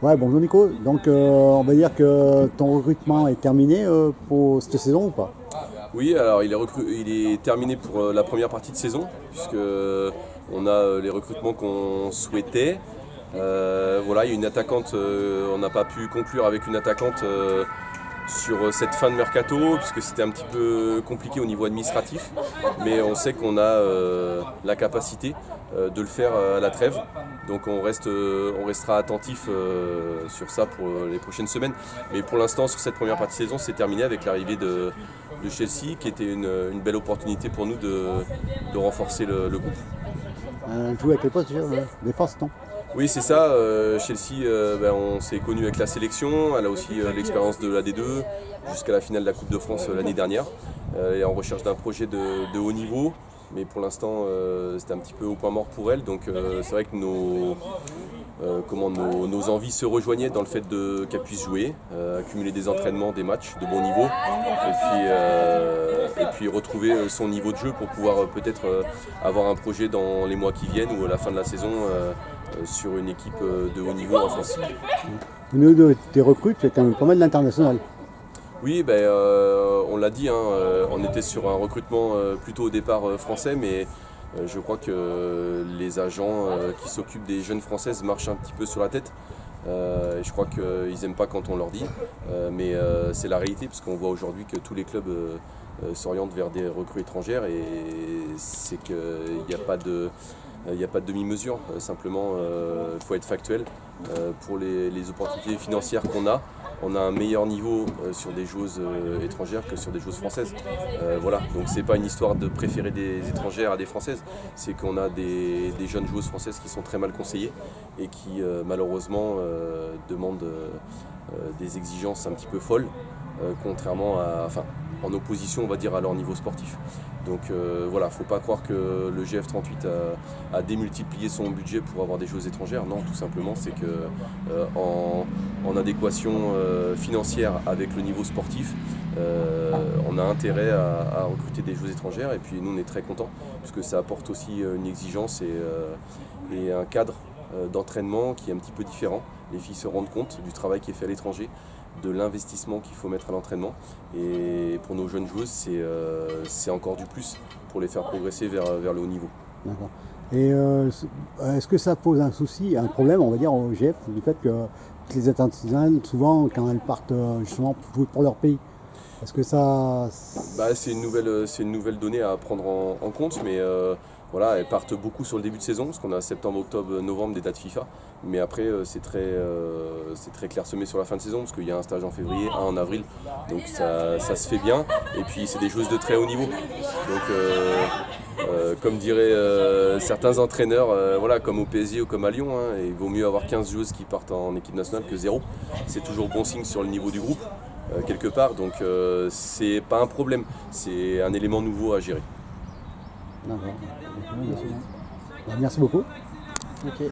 Ouais, bonjour Nico. Donc on va dire que ton recrutement est terminé pour cette saison ou pas? Oui, alors il est terminé pour la première partie de saison, puisque on a les recrutements qu'on souhaitait. Voilà, il y a une attaquante, on n'a pas pu conclure avec une attaquante sur cette fin de mercato, puisque c'était un petit peu compliqué au niveau administratif, mais on sait qu'on a la capacité de le faire à la trêve. Donc on restera attentif sur ça pour les prochaines semaines. Mais pour l'instant, sur cette première partie de saison, c'est terminé avec l'arrivée de Chelsea, qui était une belle opportunité pour nous de renforcer le groupe. Jouer à quel poste déjà? Défense, non? Oui, c'est ça. Chelsea, on s'est connu avec la sélection. Elle a aussi l'expérience de la D2 jusqu'à la finale de la Coupe de France l'année dernière. Elle est en recherche d'un projet de haut niveau. Mais pour l'instant, c'était un petit peu au point mort pour elle. Donc c'est vrai que nos envies se rejoignaient dans le fait qu'elle puisse jouer, accumuler des entraînements, des matchs de bon niveau, et puis retrouver son niveau de jeu pour pouvoir peut-être avoir un projet dans les mois qui viennent ou à la fin de la saison sur une équipe de haut niveau en France. Au niveau de tes recrues, tu as quand même pas mal d'international. Oui, on l'a dit, on était sur un recrutement plutôt au départ français, mais je crois que les agents qui s'occupent des jeunes françaises marchent un petit peu sur la tête. Je crois qu'ils n'aiment pas quand on leur dit, mais c'est la réalité, parce qu'on voit aujourd'hui que tous les clubs s'orientent vers des recrues étrangères, et c'est qu'il n'y a pas de... Il n'y a pas de demi-mesure, simplement il faut être factuel. Pour les opportunités financières qu'on a, on a un meilleur niveau sur des joueuses étrangères que sur des joueuses françaises. Voilà, donc c'est pas une histoire de préférer des étrangères à des françaises, c'est qu'on a des jeunes joueuses françaises qui sont très mal conseillées et qui malheureusement demandent des exigences un petit peu folles, contrairement à... Enfin, en opposition, on va dire, à leur niveau sportif. Donc voilà, faut pas croire que le GF38 a démultiplié son budget pour avoir des joueuses étrangères. Non, tout simplement, c'est que en adéquation financière avec le niveau sportif, on a intérêt à recruter des joueuses étrangères. Et puis nous, on est très contents, puisque ça apporte aussi une exigence et un cadre d'entraînement qui est un petit peu différent. Les filles se rendent compte du travail qui est fait à l'étranger, de l'investissement qu'il faut mettre à l'entraînement, et pour nos jeunes joueuses c'est encore du plus pour les faire progresser vers le haut niveau. D'accord. Et est-ce que ça pose un souci, un problème, on va dire, au GF, du fait que les internationales, souvent, quand elles partent justement pour jouer pour leur pays, est-ce que ça... C'est une nouvelle donnée à prendre en compte, mais voilà, elles partent beaucoup sur le début de saison, parce qu'on a septembre, octobre, novembre des dates FIFA. Mais après, c'est très clairsemé sur la fin de saison, parce qu'il y a un stage en février, un en avril. Donc ça se fait bien. Et puis c'est des joueuses de très haut niveau. Donc comme diraient certains entraîneurs, voilà, comme au PSG ou comme à Lyon, il vaut mieux avoir 15 joueuses qui partent en équipe nationale que 0. C'est toujours bon signe sur le niveau du groupe, quelque part. Donc c'est pas un problème, c'est un élément nouveau à gérer. D'accord. Merci beaucoup. Ok.